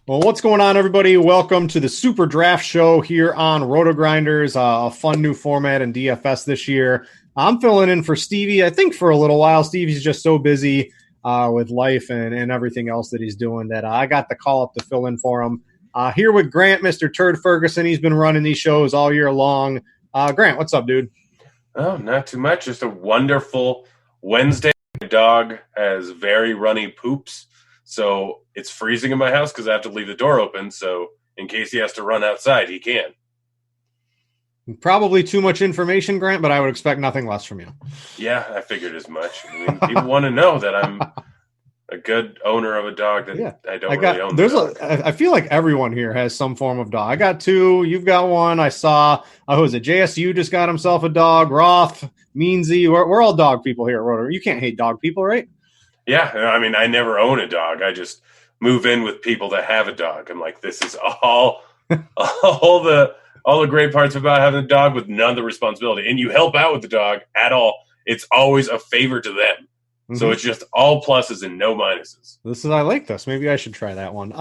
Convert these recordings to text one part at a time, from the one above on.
Well, what's going on, everybody? Welcome to the SuperDraft show here on RotoGrinders, a fun new format in DFS this year. I'm filling in for Stevie, I think, for a little while. Stevie's just so busy with life and everything else that he's doing that I got the call up to fill in for him. Here with Grant, Mr. Turd Ferguson. He's been running these shows all year long. Grant, what's up, dude? Oh, not too much. Just a wonderful Wednesday. My dog has very runny poops, so it's freezing in my house because I have to leave the door open. So in case he has to run outside, he can. Probably too much information, Grant, but I would expect nothing less from you. Yeah, I figured as much. I mean, people want to know that I'm a good owner of a dog that I don't really own. I feel like everyone here has some form of dog. I got two. You've got one. I saw, who is it? JSU just got himself a dog. Roth, Meansy. We're all dog people here at Roto. You can't hate dog people, right? Yeah. I mean, I never own a dog. I just move in with people that have a dog. I'm like, this is all the great parts about having a dog with none of the responsibility. And you help out with the dog at all. It's always a favor to them. So it's just all pluses and no minuses. I like this. Maybe I should try that one.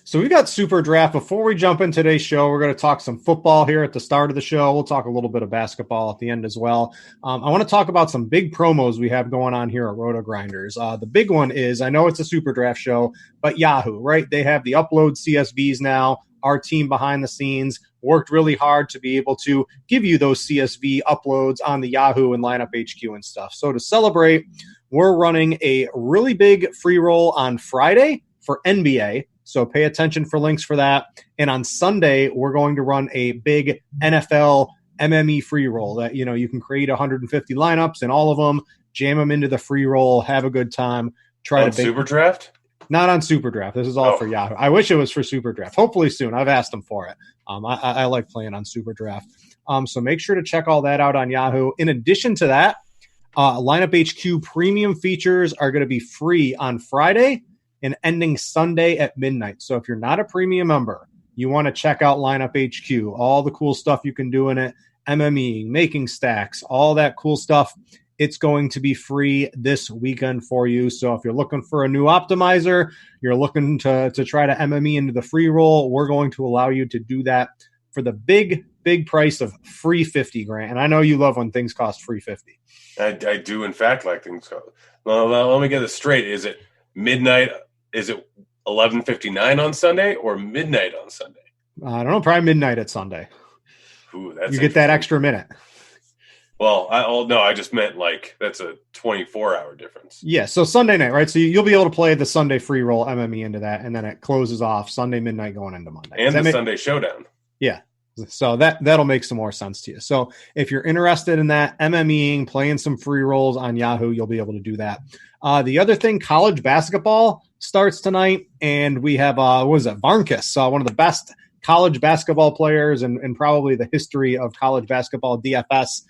So we got SuperDraft. Before we jump in today's show, we're going to talk some football here at the start of the show. We'll talk a little bit of basketball at the end as well. I want to talk about some big promos we have going on here at RotoGrinders. The big one is, I know it's a SuperDraft show, but Yahoo, right? They have the upload CSVs now. Our team behind the scenes worked really hard to be able to give you those CSV uploads on the Yahoo and Lineup HQ and stuff. So to celebrate, we're running a really big free roll on Friday for NBA. So pay attention for links for that. And on Sunday, we're going to run a big NFL MME free roll that, you can create 150 lineups and all of them, jam them into the free roll, have a good time. SuperDraft? Not on SuperDraft. This is all for Yahoo. I wish it was for SuperDraft. Hopefully soon. I've asked them for it. I like playing on SuperDraft. So make sure to check all that out on Yahoo. In addition to that, Lineup HQ premium features are going to be free on Friday and ending Sunday at midnight. So if you're not a premium member, you want to check out Lineup HQ, all the cool stuff you can do in it, MME, making stacks, all that cool stuff. It's going to be free this weekend for you. So if you're looking for a new optimizer, you're looking to try to MME into the free roll, we're going to allow you to do that for the big price of free 50, Grant. And I know you love when things cost free 50. I do, in fact, like things cost. Well, let me get this straight. Is it midnight? Is it 11:59 on Sunday or midnight on Sunday? I don't know. Probably midnight at Sunday. Ooh, that's you get that extra minute. Well, I just meant like that's a 24-hour difference. Yeah, so Sunday night, right? So you'll be able to play the Sunday free roll MME into that, and then it closes off Sunday midnight going into Monday. And the Sunday showdown. Yeah, so that'll make some more sense to you. So if you're interested in that, MMEing, playing some free rolls on Yahoo, you'll be able to do that. The other thing, college basketball starts tonight, and we have, Varnkus, one of the best college basketball players and probably the history of college basketball DFS.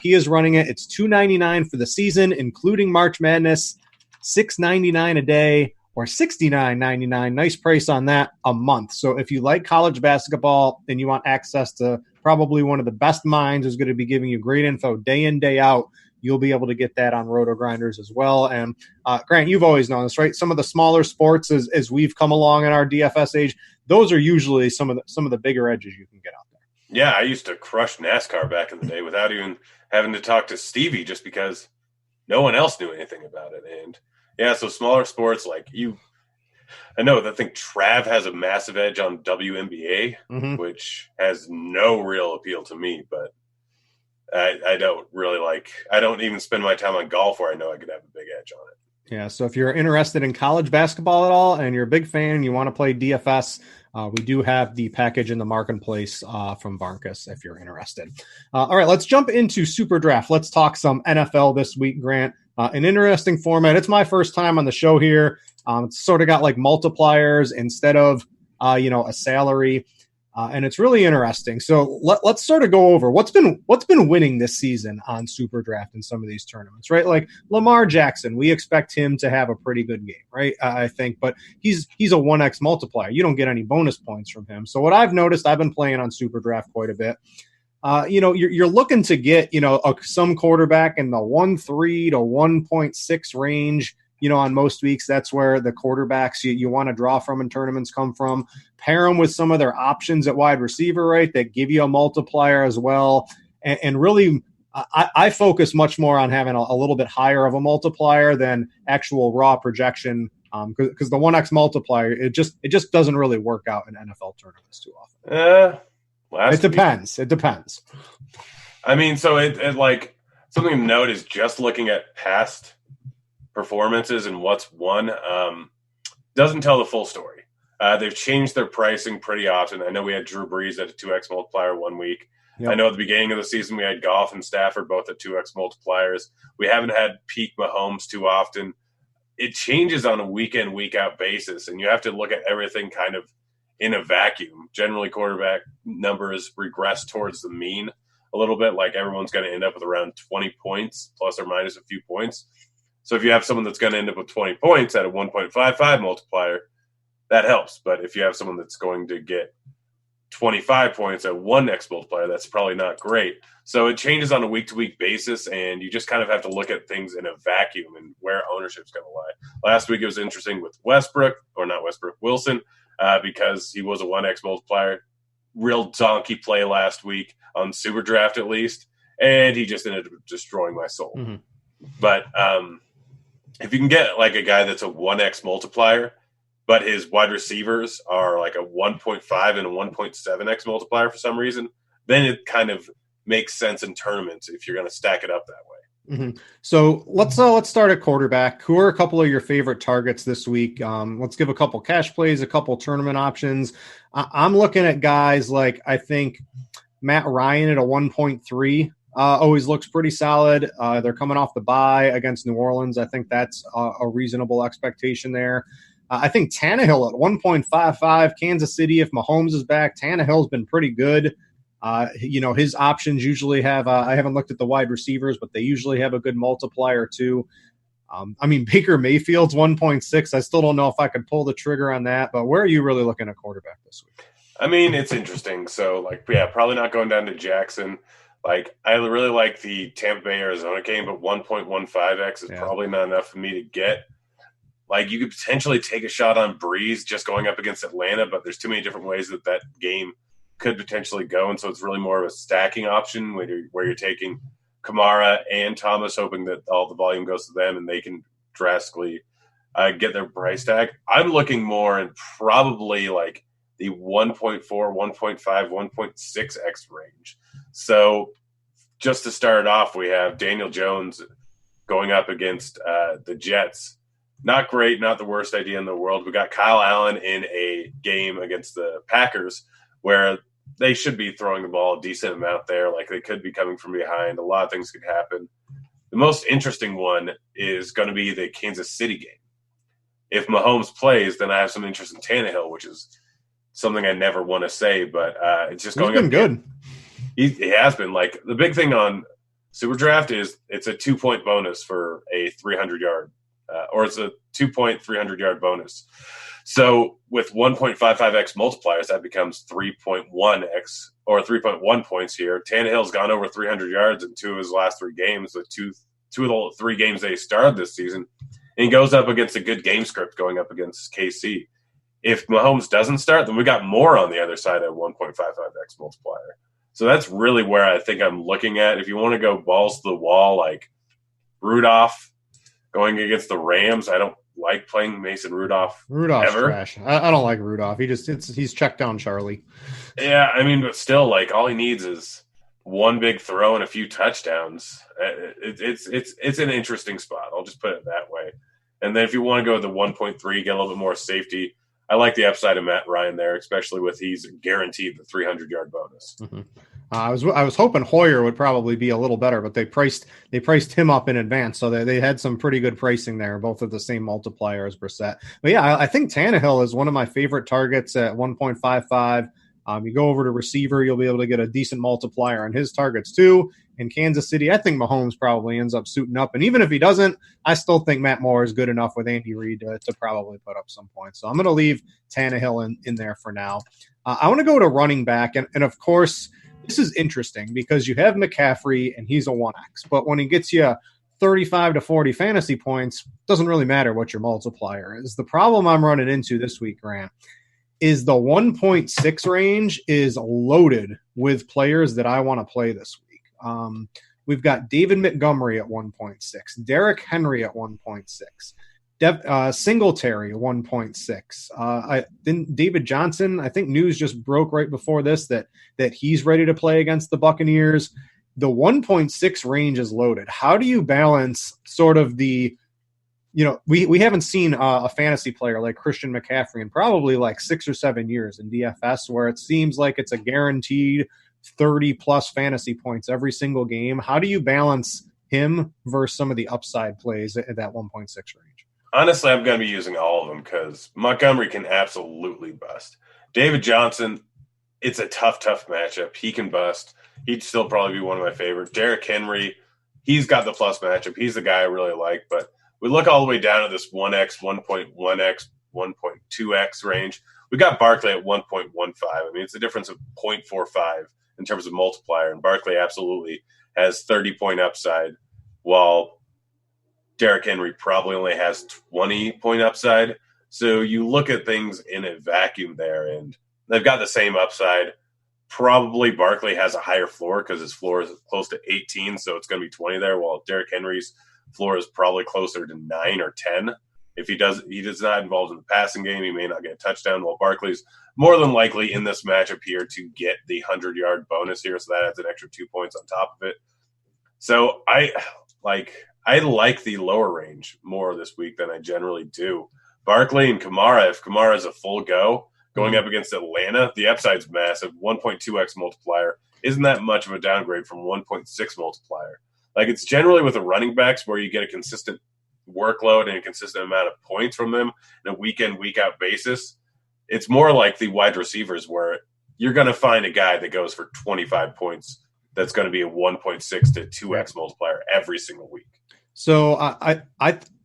He is running it. It's $2.99 for the season, including March Madness, $6.99 a day or $69.99. Nice price on that a month. So if you like college basketball and you want access to probably one of the best minds who's going to be giving you great info day in, day out, you'll be able to get that on RotoGrinders as well. And Grant, you've always known this, right? Some of the smaller sports as we've come along in our DFS age, those are usually some of the bigger edges you can get out there. Yeah, I used to crush NASCAR back in the day without even having to talk to Stevie just because no one else knew anything about it. And yeah, so smaller sports like I think Trav has a massive edge on WNBA, which has no real appeal to me, but I don't even spend my time on golf where I know I could have a big edge on it. Yeah, so if you're interested in college basketball at all and you're a big fan and you want to play DFS, we do have the package in the marketplace from Varnkus if you're interested. All right, let's jump into SuperDraft. Let's talk some NFL this week, Grant. An interesting format. It's my first time on the show here. It's sort of got like multipliers instead of, a salary. And it's really interesting. So let's sort of go over what's been winning this season on SuperDraft in some of these tournaments, right? Like Lamar Jackson, we expect him to have a pretty good game, right? I think, but he's a 1x multiplier. You don't get any bonus points from him. So what I've noticed, I've been playing on SuperDraft quite a bit. You're looking to get, some quarterback in the 1.3 to 1.6 range, on most weeks, that's where the quarterbacks you want to draw from in tournaments come from. Pair them with some of their options at wide receiver, right, that give you a multiplier as well. And really, I focus much more on having a little bit higher of a multiplier than actual raw projection, because the 1x multiplier, it just doesn't really work out in NFL tournaments too often. It depends. It depends. I mean, so it like something to note is just looking at past performances and what's won doesn't tell the full story. They've changed their pricing pretty often. I know we had Drew Brees at a 2x multiplier one week. Yep. I know at the beginning of the season we had Goff and Stafford both at 2x multipliers. We haven't had peak Mahomes too often. It changes on a week-in, week-out basis, and you have to look at everything kind of in a vacuum. Generally, quarterback numbers regress towards the mean a little bit, like everyone's going to end up with around 20 points, plus or minus a few points. So if you have someone that's going to end up with 20 points at a 1.55 multiplier, that helps. But if you have someone that's going to get 25 points at 1x multiplier, that's probably not great. So it changes on a week-to-week basis, and you just kind of have to look at things in a vacuum and where ownership's going to lie. Last week it was interesting with Wilson, because he was a 1x multiplier. Real donkey play last week on SuperDraft at least, and he just ended up destroying my soul. Mm-hmm. But if you can get like a guy that's a 1x multiplier, but his wide receivers are like a 1.5 and a 1.7x multiplier for some reason, then it kind of makes sense in tournaments if you're going to stack it up that way. Mm-hmm. So let's start at quarterback. Who are a couple of your favorite targets this week? Let's give a couple cash plays, a couple tournament options. I'm looking at guys like, I think Matt Ryan at a 1.3 always looks pretty solid. They're coming off the bye against New Orleans. I think that's a reasonable expectation there. I think Tannehill at 1.55, Kansas City, if Mahomes is back, Tannehill's been pretty good. His options usually have, I haven't looked at the wide receivers, but they usually have a good multiplier too. Baker Mayfield's 1.6. I still don't know if I could pull the trigger on that, but where are you really looking at quarterback this week? It's interesting. So, probably not going down to Jackson. I really like the Tampa Bay Arizona game, but 1.15x is probably not enough for me to get. You could potentially take a shot on Breeze just going up against Atlanta, but there's too many different ways that game could potentially go, and so it's really more of a stacking option where you're taking Kamara and Thomas, hoping that all the volume goes to them and they can drastically get their price tag. I'm looking more in probably the 1.4, 1.5, 1.6x range. So just to start off, we have Daniel Jones going up against the Jets. Not great, not the worst idea in the world. We got Kyle Allen in a game against the Packers where they should be throwing the ball a decent amount there. They could be coming from behind. A lot of things could happen. The most interesting one is going to be the Kansas City game. If Mahomes plays, then I have some interest in Tannehill, which is something I never want to say, but it's just going up. He's been good. He has been. The big thing on SuperDraft is it's a 2-point bonus for a 300-yard or it's a 2-point 300-yard bonus. So with 1.55x multipliers, that becomes 3.1x or 3.1 points here. Tannehill's gone over 300 yards in 2 of his last 3 games, with two of the 3 games they started this season. And he goes up against a good game script going up against KC. If Mahomes doesn't start, then we got more on the other side at 1.55x multiplier. So that's really where I think I'm looking at. If you want to go balls to the wall, like Rudolph going against the Rams, I don't like playing Mason Rudolph. Rudolph's ever. Trash. I don't like Rudolph. He's checked down Charlie. Yeah, but still, all he needs is one big throw and a few touchdowns. It's an interesting spot. I'll just put it that way. And then if you want to go with the 1.3, get a little bit more safety, I like the upside of Matt Ryan there, especially with he's guaranteed the 300-yard bonus. Mm-hmm. I was hoping Hoyer would probably be a little better, but they priced him up in advance, so they had some pretty good pricing there, both at the same multiplier as Brissett. But yeah, I think Tannehill is one of my favorite targets at 1.55. You go over to receiver, you'll be able to get a decent multiplier on his targets too. In Kansas City, I think Mahomes probably ends up suiting up. And even if he doesn't, I still think Matt Moore is good enough with Andy Reid to probably put up some points. So I'm going to leave Tannehill in there for now. I want to go to running back. And of course, this is interesting because you have McCaffrey and he's a 1X. But when he gets you 35 to 40 fantasy points, doesn't really matter what your multiplier is. The problem I'm running into this week, Grant, is the 1.6 range is loaded with players that I want to play this week. We've got David Montgomery at 1.6, Derrick Henry at 1.6, Singletary 1.6. David Johnson, I think news just broke right before this that he's ready to play against the Buccaneers. The 1.6 range is loaded. How do you balance sort of the, we haven't seen a fantasy player like Christian McCaffrey in probably like 6 or 7 years in DFS, where it seems like it's a guaranteed 30 plus fantasy points every single game. How do you balance him versus some of the upside plays at that 1.6 range? Honestly, I'm going to be using all of them because Montgomery can absolutely bust. David Johnson, it's a tough matchup. He can bust. He'd still probably be one of my favorites. Derrick Henry, he's got the plus matchup. He's the guy I really like. But we look all the way down to this 1x, 1.1x, 1.2x range. We got Barkley at 1.15. I mean, it's a difference of 0.45 in terms of multiplier. And Barkley absolutely has 30-point upside, while Derrick Henry probably only has 20-point upside. So you look at things in a vacuum there, and they've got the same upside. Probably Barkley has a higher floor because his floor is close to 18, so it's going to be 20 there, while Derrick Henry's floor is probably closer to 9 or 10. If he does not involved in the passing game, he may not get a touchdown, while Barkley's more than likely in this matchup here to get the 100-yard bonus here, so that adds an extra 2 points on top of it. So I like the lower range more this week than I generally do. Barkley and Kamara, if Kamara is a full go, going up against Atlanta, the upside's massive. 1.2x multiplier isn't that much of a downgrade from 1.6 multiplier. Like, it's generally with the running backs where you get a consistent workload and a consistent amount of points from them on a week-in, week-out basis. It's more like the wide receivers where you're going to find a guy that goes for 25 points that's going to be a 1.6 to 2x multiplier every single week. So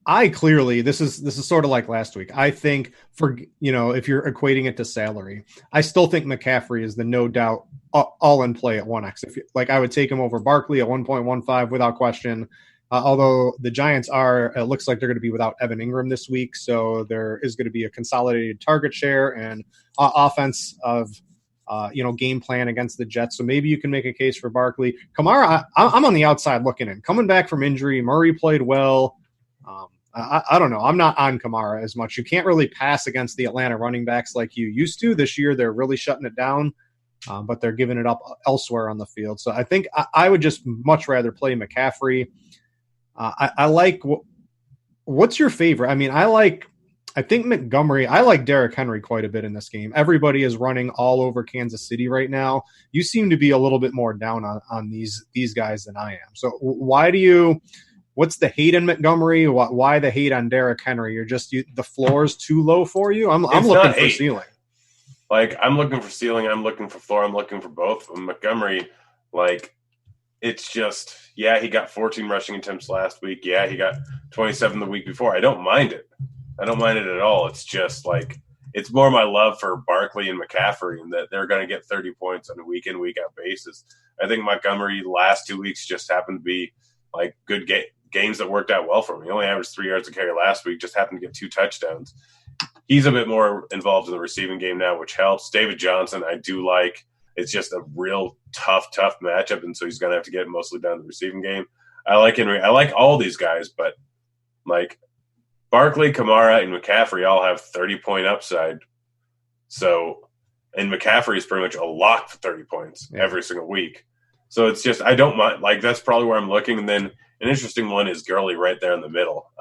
I clearly, this is sort of like last week. I think if you're equating it to salary, I still think McCaffrey is the no doubt all in play at 1x. I would take him over Barkley at 1.15 without question. Although the Giants it looks like they're going to be without Evan Ingram this week. So there is going to be a consolidated target share and offense of, game plan against the Jets. So maybe you can make a case for Barkley. Kamara, I'm on the outside looking in. Coming back from injury, Murray played well. I don't know. I'm not on Kamara as much. You can't really pass against the Atlanta running backs like you used to. This year, they're really shutting it down, but they're giving it up elsewhere on the field. So I think I would just much rather play McCaffrey. I like what's your favorite? I mean, I think Montgomery. I like Derrick Henry quite a bit in this game. Everybody is running all over Kansas City right now. You seem to be a little bit more down on these guys than I am. So what's the hate in Montgomery? Why the hate on Derrick Henry? The floor's too low for you? I'm looking for ceiling. I'm looking for ceiling. I'm looking for floor. I'm looking for both. Montgomery, it's just, he got 14 rushing attempts last week. Yeah, he got 27 the week before. I don't mind it. I don't mind it at all. It's just it's more my love for Barkley and McCaffrey and that they're going to get 30 points on a week-in, week-out basis. I think Montgomery last 2 weeks just happened to be good games that worked out well for him. He only averaged 3 yards a carry last week, just happened to get 2 touchdowns. He's a bit more involved in the receiving game now, which helps. David Johnson, I do like. It's just a real tough matchup, and so he's going to have to get mostly down the receiving game. I like Henry. I like all these guys, but Barkley, Kamara, and McCaffrey all have 30-point upside. So, and McCaffrey is pretty much a lock for 30 points every single week. So it's just, I don't mind. That's probably where I'm looking. And then an interesting one is Gurley right there in the middle.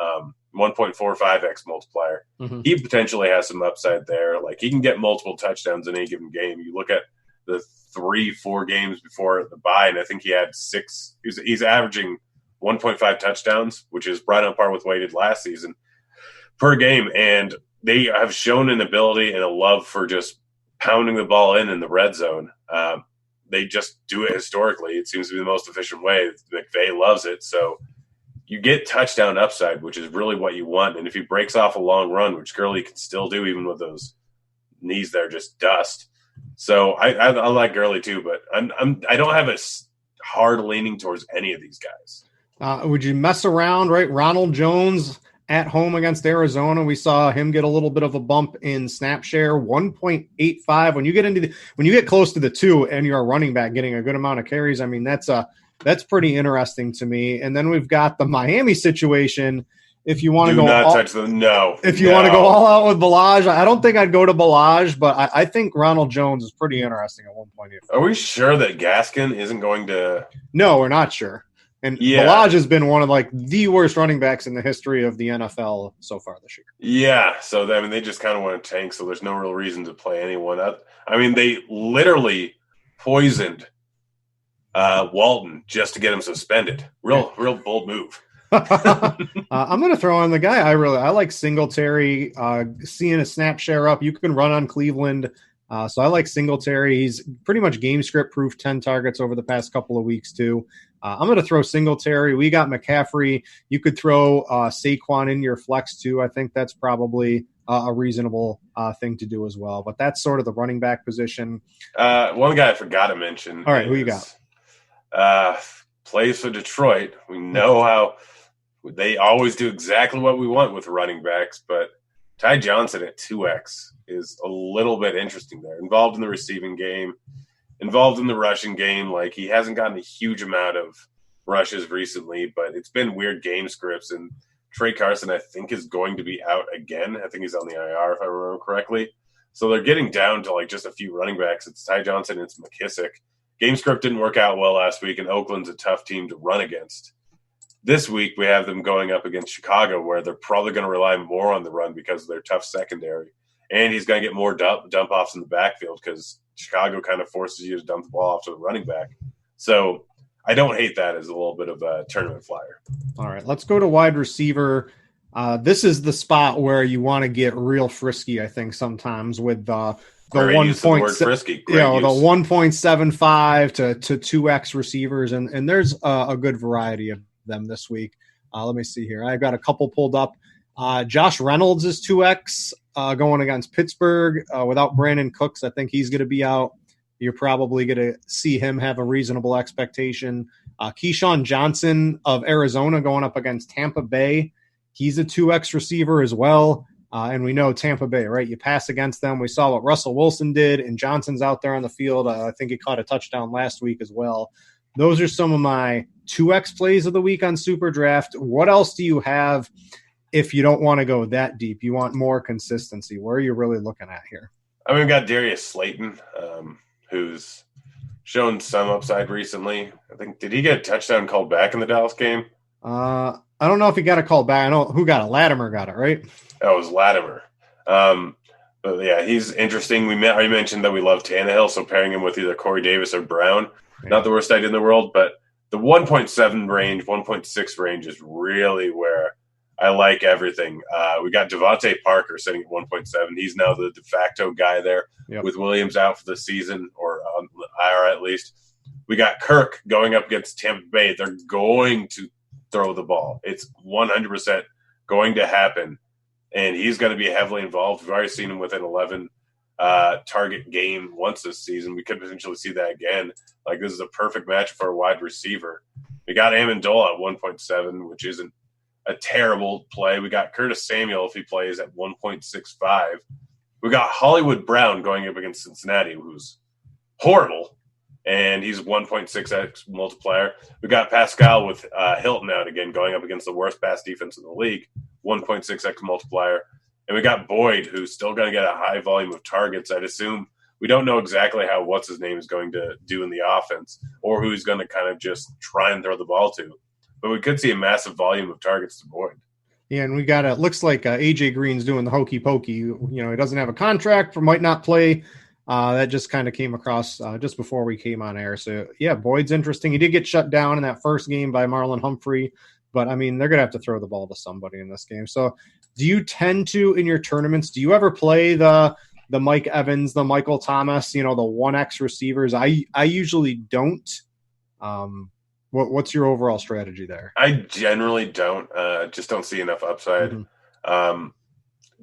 1.45x multiplier. Mm-hmm. He potentially has some upside there. He can get multiple touchdowns in any given game. You look at the 3-4 games before the bye, and I think he had 6. He's averaging 1.5 touchdowns, which is right on par with what he did last season per game. And they have shown an ability and a love for just pounding the ball in the red zone. They just do it historically. It seems to be the most efficient way. McVay loves it. So you get touchdown upside, which is really what you want. And if he breaks off a long run, which Gurley can still do even with those knees there just dust. So I like Gurley too, but I don't have a hard leaning towards any of these guys. Would you mess around, right? Ronald Jones at home against Arizona. We saw him get a little bit of a bump in snap share, 1.85. When you get close to the 2 and you're a running back getting a good amount of carries, I mean, that's pretty interesting to me. And then we've got the Miami situation. If you want to go touch them, no. If you want to go all out with Balaj, I don't think I'd go to Balaj, but I think Ronald Jones is pretty interesting at 1.8. Are we sure that Gaskin isn't going to? No, we're not sure. And Balaj has been one of like the worst running backs in the history of the NFL so far this year. Yeah, so they just kind of want to tank, so there's no real reason to play anyone. I mean, they literally poisoned Walton just to get him suspended. Real bold move. I'm going to throw on the guy I like, Singletary. Seeing a snap share up, you can run on Cleveland. So I like Singletary. He's pretty much game script proof, 10 targets over the past couple of weeks too. I'm going to throw Singletary. We got McCaffrey. You could throw Saquon in your flex too. I think that's probably a reasonable thing to do as well. But that's sort of the running back position. One guy I forgot to mention. All right, who you got? Plays for Detroit. We know how they always do exactly what we want with running backs, but Ty Johnson at 2X is a little bit interesting there. Involved in the receiving game, involved in the rushing game. Like, he hasn't gotten a huge amount of rushes recently, but it's been weird game scripts. And Trey Carson, I think, is going to be out again. I think he's on the IR, if I remember correctly. So they're getting down to like just a few running backs. It's Ty Johnson, it's McKissick. Game script didn't work out well last week, and Oakland's a tough team to run against. This week, we have them going up against Chicago, where they're probably going to rely more on the run because of their tough secondary. And he's going to get more dump-offs in the backfield because Chicago kind of forces you to dump the ball off to the running back. So I don't hate that as a little bit of a tournament flyer. All right, let's go to wide receiver. This is the spot where you want to get real frisky, I think, sometimes with the 1.75 to 2x receivers, and there's a good variety of them this week. Let me see here. I've got a couple pulled up. Josh Reynolds is 2x going against Pittsburgh without Brandon Cooks. I think he's going to be out. You're probably going to see him have a reasonable expectation. Keyshawn Johnson of Arizona going up against Tampa Bay. He's a 2x receiver as well. And we know Tampa Bay, right? You pass against them. We saw what Russell Wilson did, and Johnson's out there on the field. I think he caught a touchdown last week as well. Those are some of my 2x plays of the week on SuperDraft. What else do you have if you don't want to go that deep? You want more consistency. Where are you really looking at here? I mean, we've got Darius Slayton, who's shown some upside recently. I think, did he get a touchdown called back in the Dallas game? I don't know if he got a call back. I know who got it. Latimer got it, right? That was Latimer. But yeah, he's interesting. I already mentioned that we love Tannehill, so pairing him with either Corey Davis or Brown, not the worst idea in the world, but the 1.7 range, 1.6 range is really where I like everything. We got Devontae Parker sitting at 1.7. He's now the de facto guy there with Williams out for the season, or on IR at least. We got Kirk going up against Tampa Bay. They're going to throw the ball. It's 100% going to happen, and he's going to be heavily involved. We've already seen him with an 11 target game once this season. We could potentially see that again. Like, this is a perfect match for a wide receiver. We got Amendola at 1.7, which isn't a terrible play. We got Curtis Samuel if he plays at 1.65. We got Hollywood Brown going up against Cincinnati, who's horrible, and he's 1.6x multiplier. We got Pascal with Hilton out again, going up against the worst pass defense in the league, 1.6x multiplier. And we got Boyd, who's still going to get a high volume of targets. I'd assume we don't know exactly how what's-his-name is going to do in the offense, or who he's going to kind of just try and throw the ball to. But we could see a massive volume of targets to Boyd. Yeah, and we got it looks like AJ Green's doing the hokey pokey. You know, he doesn't have a contract, might not play. That just kind of came across just before we came on air. So, yeah, Boyd's interesting. He did get shut down in that first game by Marlon Humphrey. But, I mean, they're going to have to throw the ball to somebody in this game. So, do you tend to, in your tournaments, do you ever play the Mike Evans, the Michael Thomas, the 1X receivers? I usually don't. What's your overall strategy there? I generally don't. Just don't see enough upside.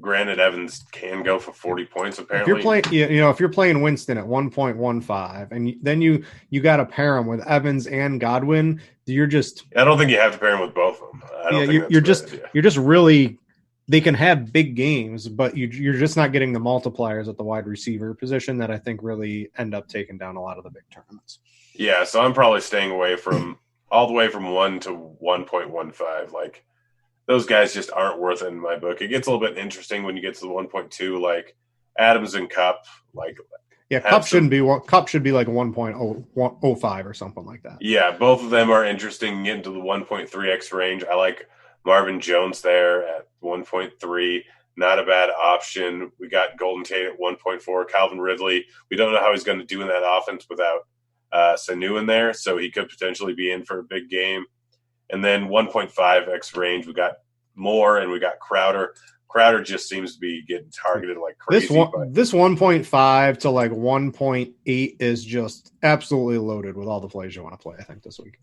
Granted, Evans can go for 40 points. Apparently, if you're playing, if you're playing Winston at 1.15, and then you got to pair him with Evans and Godwin, you're just. I don't think you have to pair him with both of them. I don't think you're just really. They can have big games, but you're just not getting the multipliers at the wide receiver position that I think really end up taking down a lot of the big tournaments. Yeah, so I'm probably staying away from all the way from 1 to 1.15. Like, those guys just aren't worth it in my book. It gets a little bit interesting when you get to the 1.2, like Adams and Cup. Like, yeah, Cup should be like 1.05 or something like that. Yeah, both of them are interesting into the 1.3x range. I like Marvin Jones there at 1.3. Not a bad option. We got Golden Tate at 1.4. Calvin Ridley. We don't know how he's going to do in that offense without Sanu in there, so he could potentially be in for a big game. And then 1.5x range, we got Moore and we got Crowder. Crowder just seems to be getting targeted like crazy. This 1.5 to like 1.8 is just absolutely loaded with all the plays you want to play, I think, this week.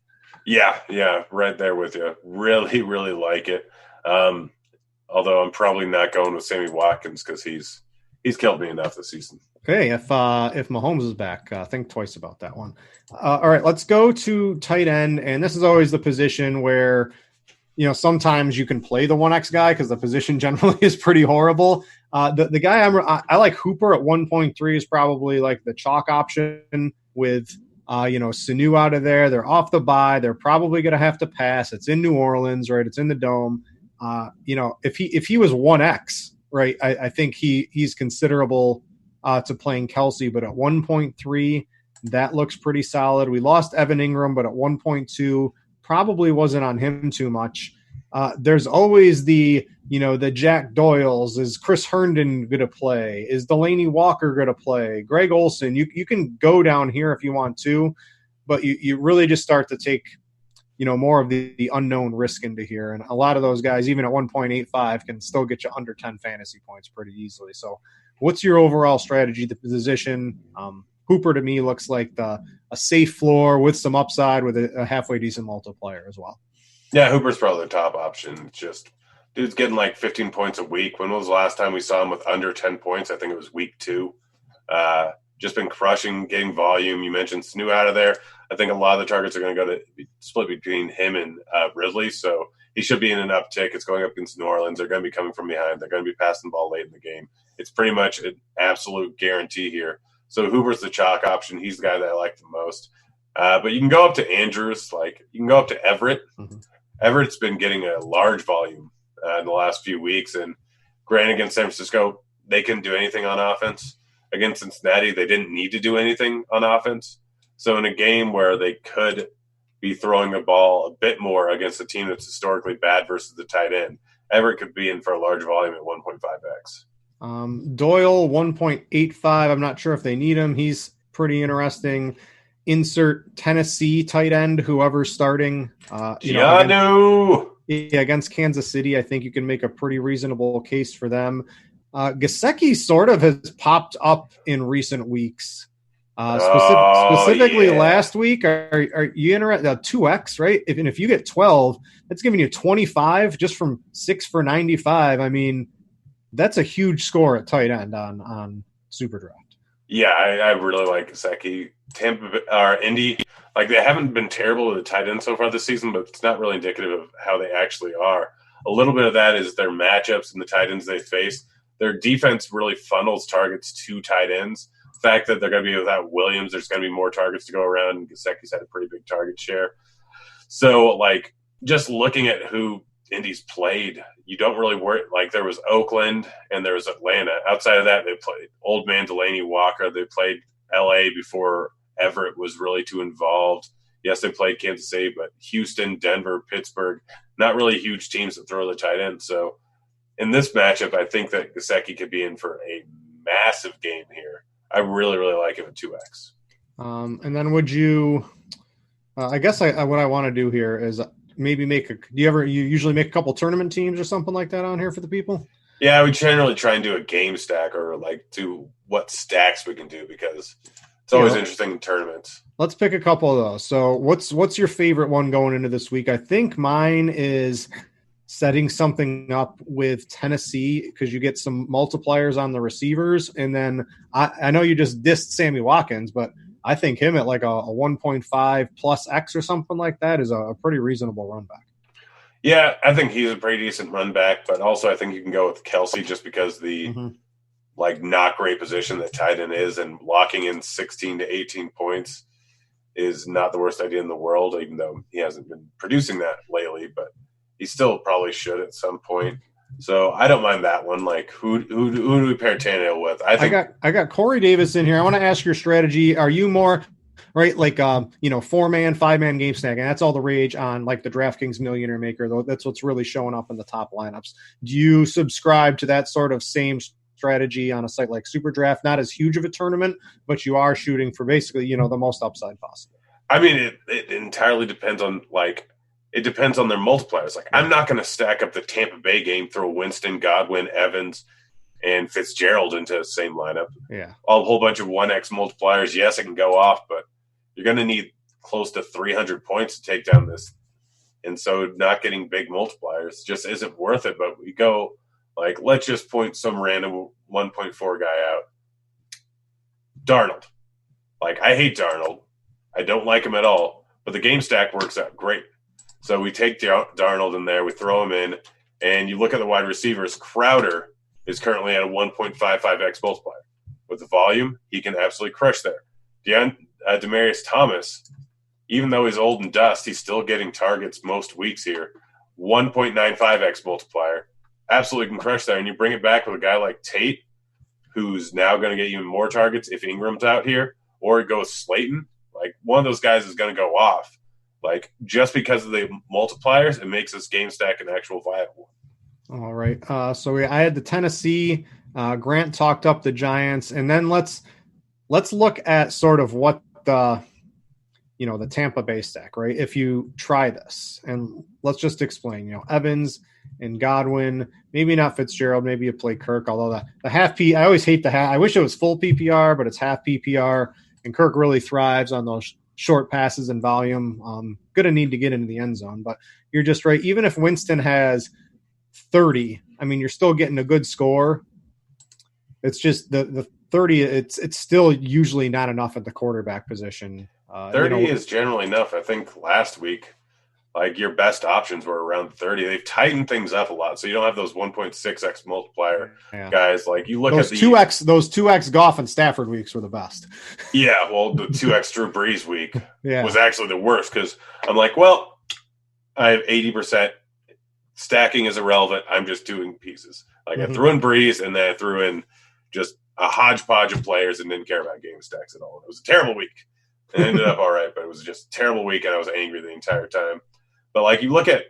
Yeah, right there with you. Really, really like it. Although I'm probably not going with Sammy Watkins because he's killed me enough this season. Okay, if Mahomes is back, think twice about that one. All right, let's go to tight end, and this is always the position where sometimes you can play the 1x guy because the position generally is pretty horrible. The guy I like, Hooper at 1.3 is probably like the chalk option with Sanu out of there. They're off the bye. They're probably going to have to pass. It's in New Orleans, right? It's in the Dome. If he was 1x, right, I think he's considerable to playing Kelsey, but at 1.3, that looks pretty solid. We lost Evan Ingram, but at 1.2, probably wasn't on him too much. There's always the Jack Doyles. Is Chris Herndon going to play? Is Delaney Walker going to play? Greg Olsen. You can go down here if you want to, but you really just start to take more of the unknown risk into here. And a lot of those guys, even at 1.85, can still get you under 10 fantasy points pretty easily. So what's your overall strategy, the position? Hooper to me looks like a safe floor with some upside with a halfway decent multiplier as well. Yeah, Hooper's probably the top option. Just dude's getting like 15 points a week. When was the last time we saw him with under 10 points? I think it was week 2. Just been crushing, getting volume. You mentioned Sanu out of there. I think a lot of the targets are going to go to split between him and Ridley, so he should be in an uptick. It's going up against New Orleans. They're going to be coming from behind. They're going to be passing the ball late in the game. It's pretty much an absolute guarantee here. So Hooper's the chalk option. He's the guy that I like the most. But you can go up to Andrews. Like, you can go up to Everett. Mm-hmm. Everett's been getting a large volume in the last few weeks. And granted, against San Francisco, they couldn't do anything on offense. Against Cincinnati, they didn't need to do anything on offense. So in a game where they could be throwing the ball a bit more against a team that's historically bad versus the tight end, Everett could be in for a large volume at 1.5x. Doyle, 1.85. I'm not sure if they need him. He's pretty interesting. Insert Tennessee tight end, whoever's starting. Against Kansas City, I think you can make a pretty reasonable case for them. Gesicki sort of has popped up in recent weeks. Specifically last week. Are you interested? 2x, right? If you get 12, that's giving you 25 just from 6 for 95. I mean, that's a huge score at tight end on SuperDraft. Yeah, I really like Gesicki. Tampa or Indy, like, they haven't been terrible with the tight end so far this season, but it's not really indicative of how they actually are. A little bit of that is their matchups and the tight ends they face. Their defense really funnels targets to tight ends. The fact that they're going to be without Williams, there's going to be more targets to go around, and Gesicki's had a pretty big target share. So, like, just looking at who Indy's played, you don't really worry. Like, there was Oakland and there was Atlanta. Outside of that, they played old man Delaney Walker. They played L.A. before Everett was really too involved. Yes, they played Kansas City, but Houston, Denver, Pittsburgh, not really huge teams that throw the tight end. So in this matchup, I think that Gesicki could be in for a massive game here. I really, really like him at 2x. And then would you I guess what I want to do here is maybe you usually make a couple tournament teams or something like that on here for the people? Yeah, I would generally try and do a game stack or like do what stacks we can do because it's always interesting in tournaments. Let's pick a couple of those. So what's your favorite one going into this week? I think mine is setting something up with Tennessee because you get some multipliers on the receivers. And then I know you just dissed Sammy Watkins, but I think him at like a 1.5 plus X or something like that is a pretty reasonable run back. Yeah, I think he's a pretty decent run back, but also I think you can go with Kelsey just because the like not great position that tight end is, and locking in 16 to 18 points is not the worst idea in the world, even though he hasn't been producing that lately, but he still probably should at some point. So I don't mind that one. Like who do we pair Tannehill with? I got Corey Davis in here. I want to ask your strategy. Are you more right, like 4-man, 5-man game stack, and that's all the rage on like the DraftKings Millionaire Maker, though that's what's really showing up in the top lineups. Do you subscribe to that sort of same strategy on a site like SuperDraft? Not as huge of a tournament, but you are shooting for basically the most upside possible. I mean, it entirely depends on it depends on their multipliers. Like, I'm not going to stack up the Tampa Bay game, throw Winston, Godwin, Evans, and Fitzgerald into the same lineup. Yeah. A whole bunch of 1x multipliers. Yes, it can go off, but you're going to need close to 300 points to take down this. And so not getting big multipliers just isn't worth it. But we go, like, let's just point some random 1.4 guy out. Darnold. Like, I hate Darnold. I don't like him at all. But the game stack works out great. So we take Darnold in there, we throw him in, and you look at the wide receivers. Crowder is currently at a 1.55x multiplier. With the volume, he can absolutely crush there. Demaryius Thomas, even though he's old and dust, he's still getting targets most weeks here. 1.95x multiplier. Absolutely can crush there. And you bring it back with a guy like Tate, who's now going to get even more targets if Ingram's out here, or it goes Slayton. Like, one of those guys is going to go off. Like, just because of the multipliers, it makes this game stack an actual viable one. All right. So I had the Tennessee. Grant talked up the Giants, and then let's look at sort of what the Tampa Bay stack, right? If you try this, and let's just explain. Evans and Godwin, maybe not Fitzgerald, maybe you play Kirk. Although the half P, I always hate the half. I wish it was full PPR, but it's half PPR, and Kirk really thrives on those short passes and volume. Going to need to get into the end zone, but you're just right. Even if Winston has 30, I mean, you're still getting a good score. It's just the 30. It's still usually not enough at the quarterback position. 30 is generally enough. I think last week, like, your best options were around 30. They've tightened things up a lot, so you don't have those 1.6x multiplier guys. Like, you look those at those 2x Goff and Stafford weeks were the best. Yeah, well, the 2x Drew Brees week was actually the worst because I'm like, well, I have 80%. Stacking is irrelevant. I'm just doing pieces. Like, I threw in Brees, and then I threw in just a hodgepodge of players and didn't care about game stacks at all. It was a terrible week. It ended up all right, but it was just a terrible week, and I was angry the entire time. But, like, you look at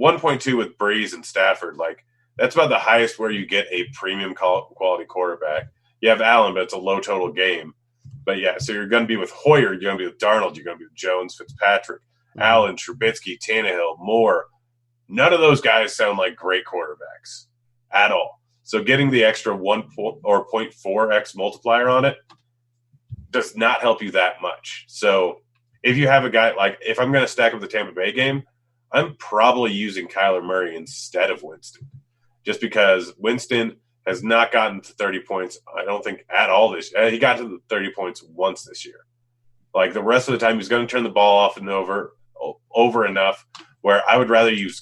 1.2 with Brees and Stafford, like, that's about the highest where you get a premium quality quarterback. You have Allen, but it's a low total game. But, yeah, so you're going to be with Hoyer, you're going to be with Darnold, you're going to be with Jones, Fitzpatrick, Allen, Trubisky, Tannehill, Moore. None of those guys sound like great quarterbacks at all. So getting the extra 1 or 0.4x multiplier on it does not help you that much. So if you have a guy, like, if I'm going to stack up the Tampa Bay game, I'm probably using Kyler Murray instead of Winston, just because Winston has not gotten to 30 points, I don't think, at all this year. He got to the 30 points once this year. Like, the rest of the time, he's going to turn the ball off and over enough where I would rather use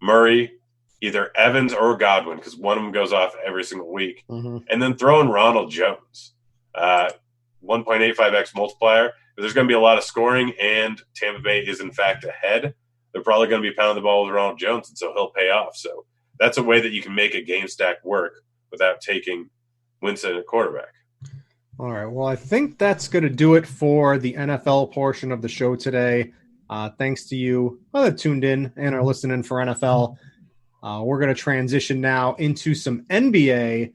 Murray, either Evans or Godwin, because one of them goes off every single week, and then throw in Ronald Jones. 1.85x multiplier. There's going to be a lot of scoring, and Tampa Bay is, in fact, ahead. They're probably going to be pounding the ball with Ronald Jones, and so he'll pay off. So that's a way that you can make a game stack work without taking Winston at quarterback. All right. Well, I think that's going to do it for the NFL portion of the show today. Thanks to you that tuned in and are listening for NFL. We're going to transition now into some NBA.